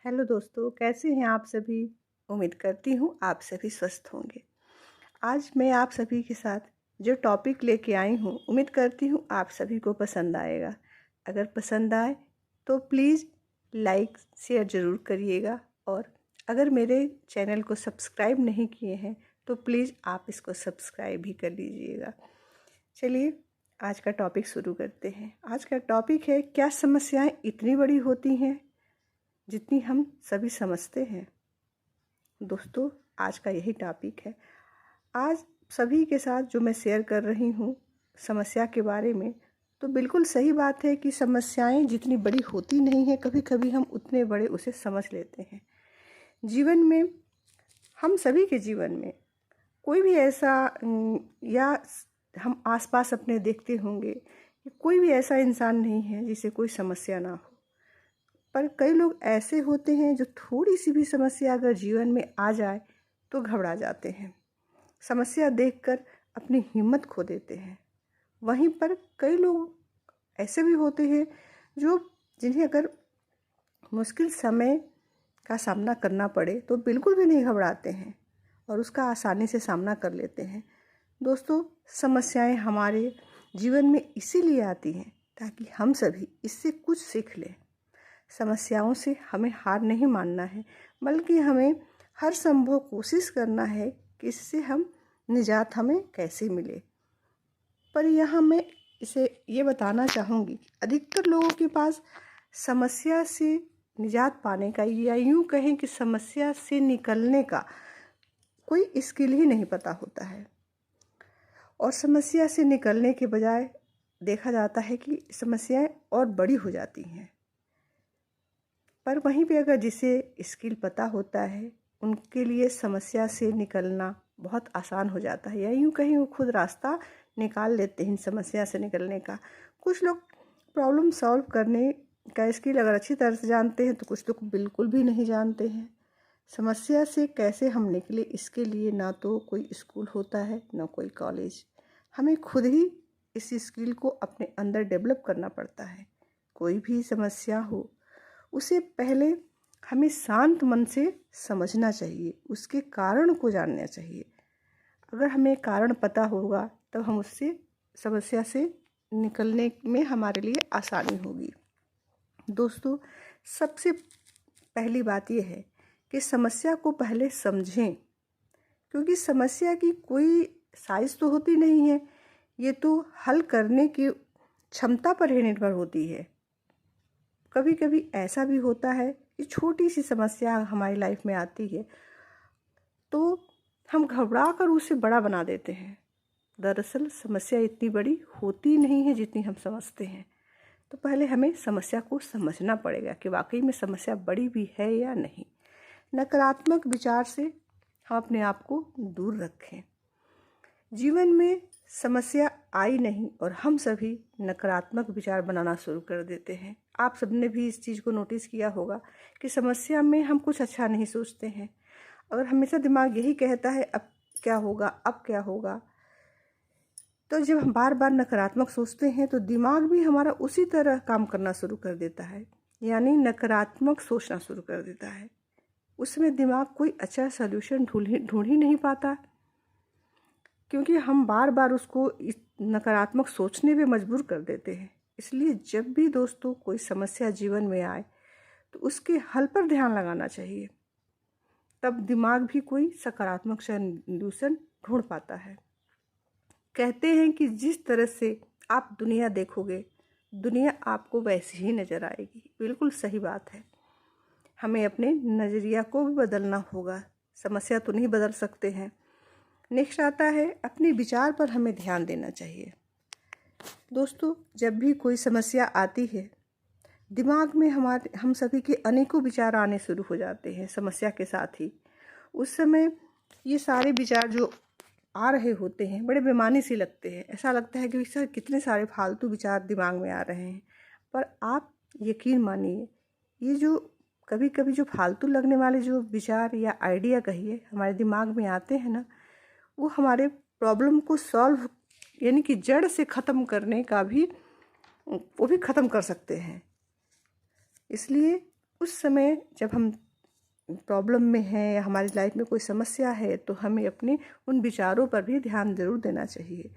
Hello दोस्तों, कैसे हैं आप सभी। उम्मीद करती हूँ आप सभी स्वस्थ होंगे। आज मैं आप सभी के साथ जो टॉपिक लेके आई हूँ, उम्मीद करती हूँ आप सभी को पसंद आएगा। अगर पसंद आए तो प्लीज़ लाइक शेयर ज़रूर करिएगा, और अगर मेरे चैनल को सब्सक्राइब नहीं किए हैं तो प्लीज़ आप इसको सब्सक्राइब भी कर लीजिएगा। चलिए आज का टॉपिक शुरू करते हैं। आज का टॉपिक है, क्या समस्याएं इतनी बड़ी होती हैं जितनी हम सभी समझते हैं। दोस्तों, आज का यही टॉपिक है। आज सभी के साथ जो मैं शेयर कर रही हूँ समस्या के बारे में, तो बिल्कुल सही बात है कि समस्याएं जितनी बड़ी होती नहीं हैं, कभी कभी हम उतने बड़े उसे समझ लेते हैं। जीवन में, हम सभी के जीवन में कोई भी ऐसा या हम आसपास अपने देखते होंगे कि कोई भी ऐसा इंसान नहीं है जिसे कोई समस्या ना हो। पर कई लोग ऐसे होते हैं जो थोड़ी सी भी समस्या अगर जीवन में आ जाए तो घबरा जाते हैं, समस्या देखकर अपनी हिम्मत खो देते हैं। वहीं पर कई लोग ऐसे भी होते हैं जिन्हें अगर मुश्किल समय का सामना करना पड़े तो बिल्कुल भी नहीं घबराते हैं और उसका आसानी से सामना कर लेते हैं। दोस्तों, समस्याएं हमारे जीवन में इसीलिए आती हैं ताकि हम सभी इससे कुछ सीख लें। समस्याओं से हमें हार नहीं मानना है, बल्कि हमें हर संभव कोशिश करना है कि इससे हम निजात हमें कैसे मिले। पर यहाँ मैं ये बताना चाहूँगी कि अधिकतर लोगों के पास समस्या से निजात पाने का, या यूँ कहें कि समस्या से निकलने का कोई स्किल ही नहीं पता होता है, और समस्या से निकलने के बजाय देखा जाता है कि समस्याएं और बड़ी हो जाती हैं। पर वहीं पे अगर जिसे स्किल पता होता है, उनके लिए समस्या से निकलना बहुत आसान हो जाता है, या यूँ कहीं वो खुद रास्ता निकाल लेते हैं समस्या से निकलने का। कुछ लोग प्रॉब्लम सॉल्व करने का स्किल अगर अच्छी तरह से जानते हैं, तो कुछ लोग बिल्कुल भी नहीं जानते हैं। समस्या से कैसे हम निकले, इसके लिए ना तो कोई स्कूल होता है ना कोई कॉलेज। हमें खुद ही इस स्किल को अपने अंदर डेवलप करना पड़ता है। कोई भी समस्या हो, उसे पहले हमें शांत मन से समझना चाहिए, उसके कारण को जानना चाहिए। अगर हमें कारण पता होगा तब हम उससे समस्या से निकलने में हमारे लिए आसानी होगी। दोस्तों, सबसे पहली बात यह है कि समस्या को पहले समझें, क्योंकि समस्या की कोई साइज तो होती नहीं है, ये तो हल करने की क्षमता पर ही निर्भर होती है। कभी कभी ऐसा भी होता है कि छोटी सी समस्या हमारी लाइफ में आती है तो हम घबरा कर उसे बड़ा बना देते हैं। दरअसल समस्या इतनी बड़ी होती नहीं है जितनी हम समझते हैं। तो पहले हमें समस्या को समझना पड़ेगा कि वाकई में समस्या बड़ी भी है या नहीं। नकारात्मक विचार से हम अपने आप को दूर रखें। जीवन में समस्या आई नहीं और हम सभी नकारात्मक विचार बनाना शुरू कर देते हैं। आप सबने भी इस चीज़ को नोटिस किया होगा कि समस्या में हम कुछ अच्छा नहीं सोचते हैं। अगर हमेशा दिमाग यही कहता है अब क्या होगा, अब क्या होगा, तो जब हम बार बार नकारात्मक सोचते हैं तो दिमाग भी हमारा उसी तरह काम करना शुरू कर देता है, यानी नकारात्मक सोचना शुरू कर देता है। उसमें दिमाग कोई अच्छा सल्यूशन ढूंढ ही नहीं पाता, क्योंकि हम बार बार उसको नकारात्मक सोचने पे मजबूर कर देते हैं। इसलिए जब भी दोस्तों कोई समस्या जीवन में आए तो उसके हल पर ध्यान लगाना चाहिए, तब दिमाग भी कोई सकारात्मक सॉल्यूशन ढूंढ पाता है। कहते हैं कि जिस तरह से आप दुनिया देखोगे, दुनिया आपको वैसी ही नज़र आएगी। बिल्कुल सही बात है। हमें अपने नज़रिया को भी बदलना होगा, समस्या तो नहीं बदल सकते हैं। नेक्स्ट आता है, अपने विचार पर हमें ध्यान देना चाहिए। दोस्तों, जब भी कोई समस्या आती है, दिमाग में हम सभी के अनेकों विचार आने शुरू हो जाते हैं समस्या के साथ ही। उस समय ये सारे विचार जो आ रहे होते हैं बड़े बेमानी से लगते हैं। ऐसा लगता है कि सर कितने सारे फालतू विचार दिमाग में आ रहे हैं। पर आप यकीन मानिए, ये जो कभी कभी जो फालतू लगने वाले जो विचार या आइडिया कहिए हमारे दिमाग में आते हैं ना, वो हमारे प्रॉब्लम को सॉल्व, यानी कि जड़ से ख़त्म करने का भी, वो भी ख़त्म कर सकते हैं। इसलिए उस समय जब हम प्रॉब्लम में हैं या हमारी लाइफ में कोई समस्या है तो हमें अपने उन विचारों पर भी ध्यान ज़रूर देना चाहिए।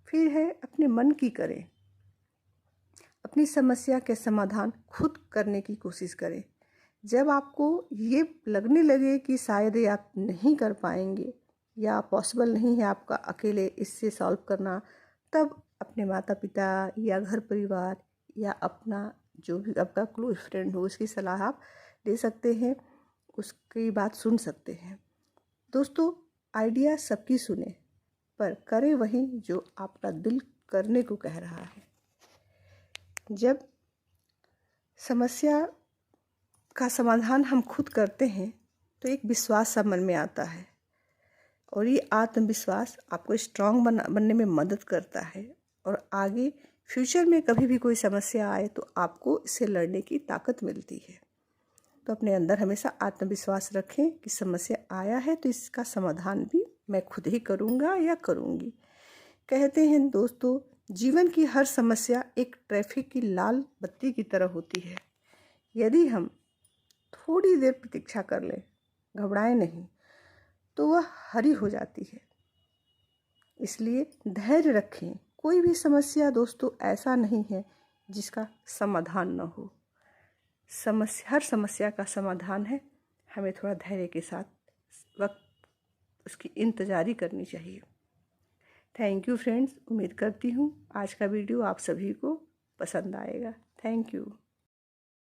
फिर है अपने मन की करें, अपनी समस्या के समाधान खुद करने की कोशिश करें। जब आपको ये लगने लगे कि शायद ये आप नहीं कर पाएंगे या पॉसिबल नहीं है आपका अकेले इससे सॉल्व करना, तब अपने माता पिता या घर परिवार या अपना जो भी आपका क्लोज फ्रेंड हो उसकी सलाह आप ले सकते हैं, उसकी बात सुन सकते हैं। दोस्तों, आइडिया सबकी सुने पर करें वही जो आपका दिल करने को कह रहा है। जब समस्या का समाधान हम खुद करते हैं तो एक विश्वास सा मन में आता है और ये आत्मविश्वास आपको स्ट्रांग बनने में मदद करता है और आगे फ्यूचर में कभी भी कोई समस्या आए तो आपको इससे लड़ने की ताकत मिलती है। तो अपने अंदर हमेशा आत्मविश्वास रखें कि समस्या आया है तो इसका समाधान भी मैं खुद ही करूँगा या करूँगी। कहते हैं दोस्तों, जीवन की हर समस्या एक ट्रैफिक की लाल बत्ती की तरह होती है। यदि हम थोड़ी देर प्रतीक्षा कर लें, घबराएं नहीं, तो वह हरी हो जाती है। इसलिए धैर्य रखें। कोई भी समस्या दोस्तों ऐसा नहीं है जिसका समाधान न हो। हर समस्या का समाधान है। हमें थोड़ा धैर्य के साथ वक्त उसकी इंतज़ारी करनी चाहिए। Thank you friends. उम्मीद करती हूँ आज का वीडियो आप सभी को पसंद आएगा। Thank you.